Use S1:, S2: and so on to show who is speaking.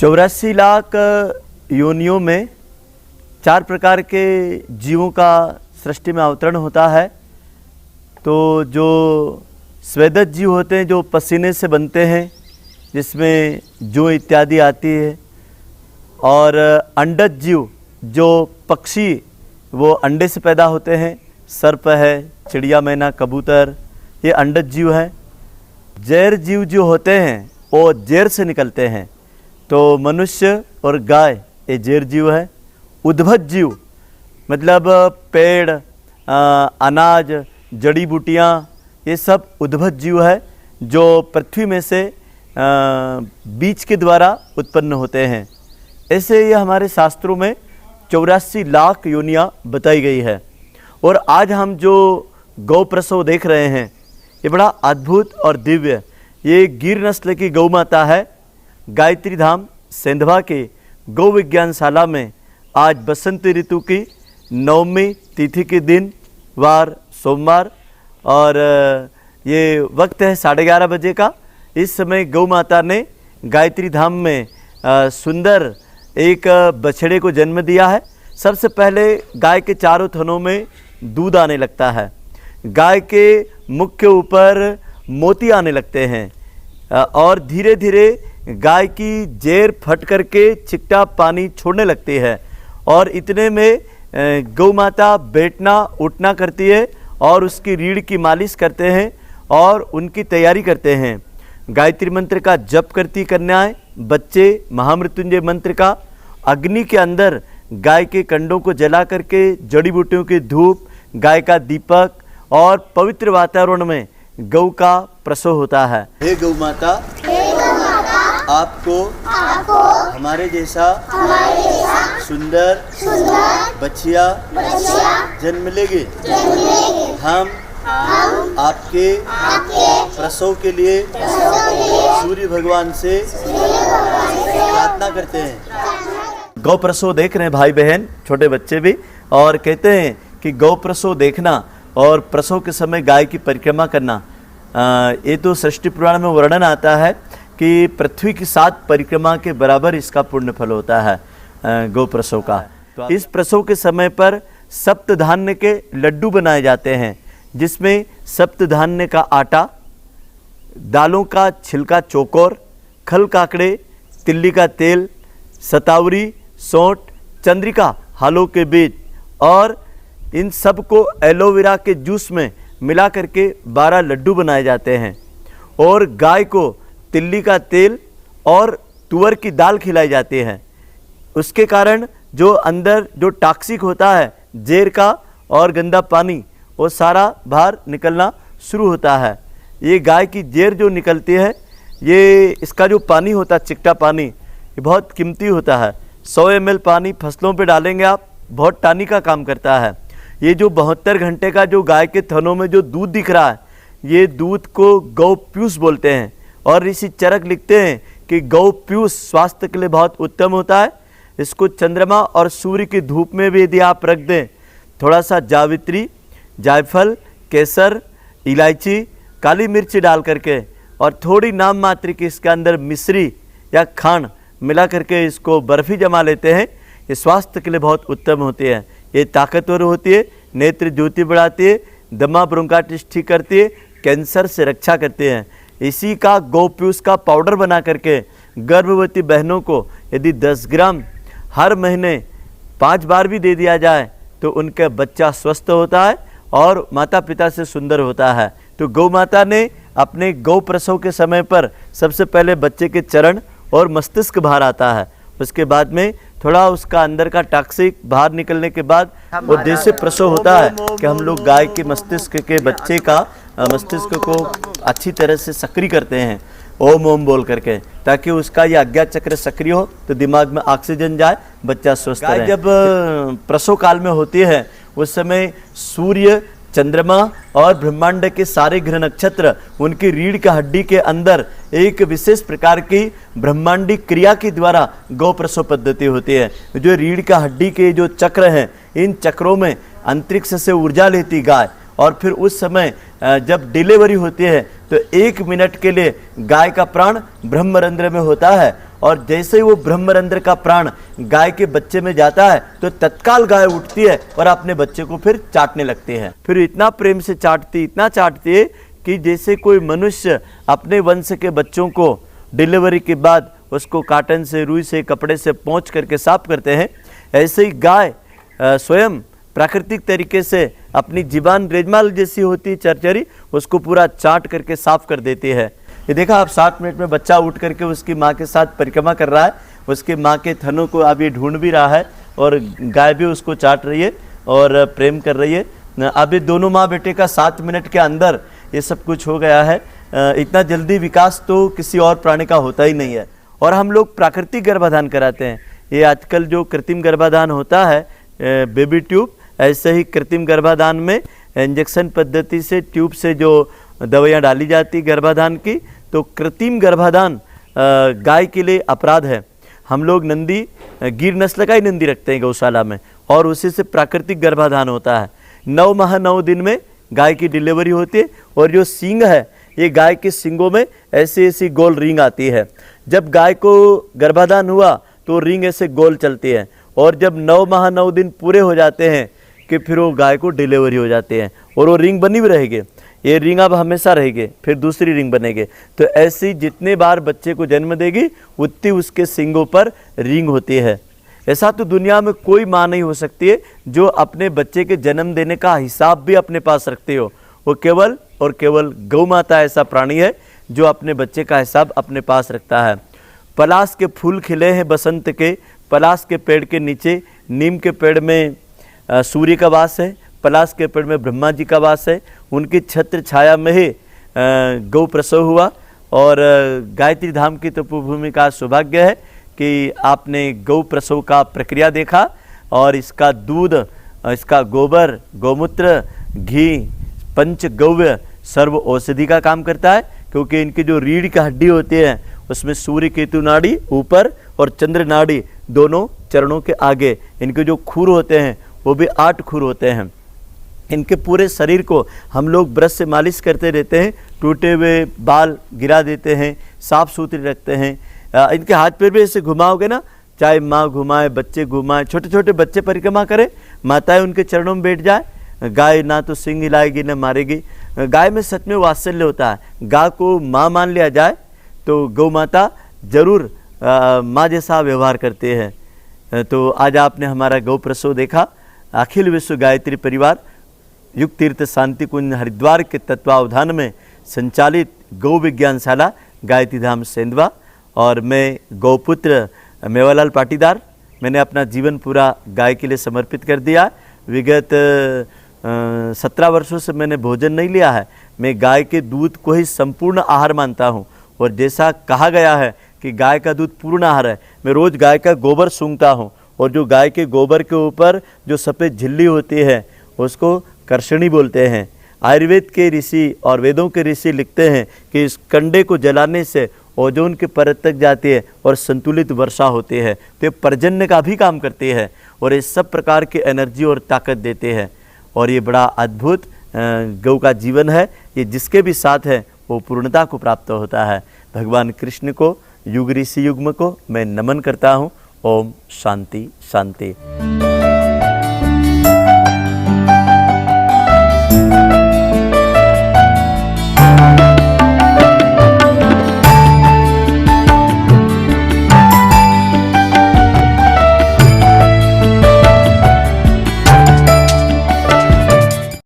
S1: 84 लाख योनियों में 4 प्रकार के जीवों का सृष्टि में अवतरण होता है। तो जो स्वेदज जीव होते हैं जो पसीने से बनते हैं, जिसमें जू इत्यादि आती है, और अंडज जीव जो पक्षी वो अंडे से पैदा होते हैं, सर्प है, चिड़िया, मैना, कबूतर, ये अंडज जीव है। जैर जीव जो होते हैं वो जैर से निकलते हैं, तो मनुष्य और गाय ये जैर जीव है। उद्भट जीव मतलब पेड़, अनाज, जड़ी बूटियाँ, ये सब उद्भट जीव है जो पृथ्वी में से बीज के द्वारा उत्पन्न होते हैं। ऐसे ये हमारे शास्त्रों में 84 लाख योनियाँ बताई गई है। और आज हम जो गौ प्रसव देख रहे हैं ये बड़ा अद्भुत और दिव्य, ये गिर नस्ल की गौ माता है। गायत्री धाम सेंधवा के गौ विज्ञानशाला में आज बसंत ऋतु की 9वीं तिथि के दिन वार सोमवार, और ये वक्त है 11:30 बजे का। इस समय गौ माता ने गायत्री धाम में सुंदर एक बछड़े को जन्म दिया है। सबसे पहले गाय के चारों थनों में दूध आने लगता है, गाय के मुख के ऊपर मोती आने लगते हैं, और धीरे धीरे गाय की जेर फट करके चिकटा पानी छोड़ने लगती है। और इतने में गौ माता बैठना उठना करती है और उसकी रीढ़ की मालिश करते हैं और उनकी तैयारी करते हैं। गायत्री मंत्र का जप करती कन्याएं, बच्चे महामृत्युंजय मंत्र का, अग्नि के अंदर गाय के कंडों को जला करके जड़ी बूटियों की धूप, गाय का दीपक और पवित्र वातावरण में गौ का प्रसव होता है। हे गौ माता, आपको हमारे जैसा सुंदर बछिया जन्म लेगी। हम आपके प्रसव के लिए सूर्य भगवान से प्रार्थना करते हैं। गौ प्रसव देख रहे हैं भाई बहन, छोटे बच्चे भी, और कहते हैं कि गौ प्रसव देखना और प्रसव के समय गाय की परिक्रमा करना, ये तो सृष्टि पुराण में वर्णन आता है कि पृथ्वी की 7 परिक्रमा के बराबर इसका पुण्य फल होता है गौ प्रसव का। तो इस प्रसव के समय पर सप्त धान्य के लड्डू बनाए जाते हैं, जिसमें सप्त धान्य का आटा, दालों का छिलका चौकोर, खल काकड़े, तिल्ली का तेल, सतावरी, सौंठ, चंद्रिका, हालों के बीज, और इन सब को एलोवेरा के जूस में मिला करके 12 लड्डू बनाए जाते हैं। और गाय को तिल्ली का तेल और तुअर की दाल खिलाई जाती है। उसके कारण जो अंदर जो टॉक्सिक होता है जहर का और गंदा पानी, वो सारा बाहर निकलना शुरू होता है। ये गाय की जहर जो निकलती है, ये इसका जो पानी होता है चिकटा पानी, ये बहुत कीमती होता है। 100 ml पानी फसलों पे डालेंगे आप, बहुत टानी का काम करता है। ये जो 72 घंटे का जो गाय के थनों में जो दूध दिख रहा है, ये दूध को गौ प्यूस बोलते हैं। और ऋषि चरक लिखते हैं कि गौ प्यूस स्वास्थ्य के लिए बहुत उत्तम होता है। इसको चंद्रमा और सूर्य की धूप में भी यदि आप रख दें, थोड़ा सा जावित्री, जायफल, केसर, इलायची, काली मिर्च डाल करके और थोड़ी नाम मात्र की इसके अंदर मिश्री या खांड मिला करके इसको बर्फ़ी जमा लेते हैं, ये स्वास्थ्य के लिए बहुत उत्तम होती है। ये ताकतवर होती है, नेत्र ज्योति बढ़ाती है, दमा ब्रोंकाइटिस ठीक करती है, कैंसर से रक्षा करती है। इसी का गौप्यूस का पाउडर बना करके गर्भवती बहनों को यदि 10 ग्राम हर महीने 5 बार भी दे दिया जाए तो उनका बच्चा स्वस्थ होता है और माता पिता से सुंदर होता है। तो गौ माता ने अपने गौ प्रसव के समय पर सबसे पहले बच्चे के चरण और मस्तिष्क बाहर आता है, उसके बाद में थोड़ा उसका अंदर का टॉक्सिक बाहर निकलने के बाद उद्देश्य प्रसव होता है कि हम लोग गाय के मस्तिष्क के बच्चे का मस्तिष्क को अच्छी तरह से सक्रिय करते हैं ओम ओम बोल करके, ताकि उसका ये अज्ञात चक्र सक्रिय हो तो दिमाग में ऑक्सीजन जाए, बच्चा स्वस्थ रहे। जब प्रसव काल में होती है उस समय सूर्य, चंद्रमा और ब्रह्मांड के सारे ग्रह नक्षत्र उनकी रीढ़ की हड्डी के अंदर एक विशेष प्रकार की ब्रह्मांडी क्रिया के द्वारा गौ प्रसव पद्धति होती है। जो रीढ़ की हड्डी के जो चक्र हैं, इन चक्रों में अंतरिक्ष से ऊर्जा लेती गाय और फिर उस समय जब डिलीवरी होती है तो 1 मिनट के लिए गाय का प्राण ब्रह्मरंध्र में होता है, और जैसे ही वो ब्रह्मरंध्र का प्राण गाय के बच्चे में जाता है तो तत्काल गाय उठती है और अपने बच्चे को फिर चाटने लगती है। फिर इतना प्रेम से चाटती, इतना चाटती है कि जैसे कोई मनुष्य अपने वंश के बच्चों को डिलीवरी के बाद उसको काटन से, रुई से, कपड़े से पोंछ करके साफ करते हैं, ऐसे ही गाय स्वयं प्राकृतिक तरीके से अपनी जीवान रेजमाल जैसी होती चरचरी, उसको पूरा चाट करके साफ कर देती है। ये देखा आप, 60 मिनट में बच्चा उठ करके उसकी माँ के साथ परिक्रमा कर रहा है, उसके माँ के थनों को अब ये ढूंढ भी रहा है और गाय भी उसको चाट रही है और प्रेम कर रही है। अब ये दोनों माँ बेटे का 7 मिनट के अंदर ये सब कुछ हो गया है। इतना जल्दी विकास तो किसी और प्राणी का होता ही नहीं है। और हम लोग प्राकृतिक गर्भाधान कराते हैं। ये आजकल जो कृत्रिम गर्भाधान होता है, बेबी ट्यूब, ऐसे ही कृत्रिम गर्भाधान में इंजेक्शन पद्धति से ट्यूब से जो दवाइयाँ डाली जाती गर्भाधान की, तो कृत्रिम गर्भाधान गाय के लिए अपराध है। हम लोग नंदी, गिर नस्ल का ही नंदी रखते हैं गौशाला में, और उसी से प्राकृतिक गर्भाधान होता है। 9 माह 9 दिन में गाय की डिलीवरी होती है, और जो सींग है, ये गाय के सींगों में ऐसी ऐसी गोल रिंग आती है। जब गाय को गर्भाधान हुआ तो रिंग ऐसे गोल चलती है, और जब 9 माह 9 दिन पूरे हो जाते हैं कि फिर वो गाय को डिलीवरी हो जाती है, और वो रिंग बनी हुई रहेगी। ये रिंग अब हमेशा रहेगी, फिर दूसरी रिंग बनेगी। तो ऐसी जितने बार बच्चे को जन्म देगी उतनी उसके सींगों पर रिंग होती है। ऐसा तो दुनिया में कोई माँ नहीं हो सकती है जो अपने बच्चे के जन्म देने का हिसाब भी अपने पास रखती हो। वो केवल और केवल गौ माता ऐसा प्राणी है जो अपने बच्चे का हिसाब अपने पास रखता है। पलाश के फूल खिले हैं बसंत के, पलाश के पेड़ के नीचे नीम के पेड़ में सूर्य का वास है, पलाश के पेड़ में ब्रह्मा जी का वास है। उनकी छत्र छाया में ही गौ प्रसव हुआ। और गायत्री धाम की तपोभूमि का सौभाग्य है कि आपने गौ प्रसव का प्रक्रिया देखा, और इसका दूध, इसका गोबर, गौमूत्र, घी, पंचगव्य सर्व औषधि का काम करता है। क्योंकि इनकी जो रीढ़ की हड्डी होती है उसमें सूर्य केतु नाड़ी ऊपर और चंद्र नाड़ी दोनों चरणों के आगे, इनके जो खूर होते हैं वो भी 8 खूर होते हैं। इनके पूरे शरीर को हम लोग ब्रश से मालिश करते रहते हैं, टूटे हुए बाल गिरा देते हैं, साफ सुथरे रखते हैं। इनके हाथ पैर भी ऐसे घुमाओगे ना, चाहे माँ घुमाए, बच्चे घुमाए, छोटे छोटे बच्चे परिक्रमा करें, माताएं उनके चरणों में बैठ जाए, गाय ना तो सिंग हिलाएगी न मारेगी। गाय में सच में वात्सल्य होता है। गाय को माँ मान लिया जाए तो गौ माता जरूर माँ जैसा व्यवहार करते हैं। तो आज आपने हमारा गौ प्रसव देखा। अखिल विश्व गायत्री परिवार युग तीर्थ शांति कुंज हरिद्वार के तत्वावधान में संचालित गौ विज्ञानशाला गायत्री धाम सेंधवा, और मैं गौपुत्र मेवालाल पाटीदार, मैंने अपना जीवन पूरा गाय के लिए समर्पित कर दिया। विगत 17 वर्षों से मैंने भोजन नहीं लिया है। मैं गाय के दूध को ही संपूर्ण आहार मानता हूँ, और जैसा कहा गया है कि गाय का दूध पूर्ण आहार है। मैं रोज़ गाय का गोबर सूंघता हूँ, और जो गाय के गोबर के ऊपर जो सफ़ेद झिल्ली होती है उसको कर्षणी बोलते हैं। आयुर्वेद के ऋषि और वेदों के ऋषि लिखते हैं कि इस कंडे को जलाने से ओजोन के परत तक जाती है और संतुलित वर्षा होती है। तो ये पर्जन्य का भी काम करती है, और ये सब प्रकार की एनर्जी और ताकत देते हैं। और ये बड़ा अद्भुत गौ का जीवन है। ये जिसके भी साथ है वो पूर्णता को प्राप्त होता है। भगवान कृष्ण को, युग ऋषि युग्म को मैं नमन करता हूँ। ओम शांति शांति।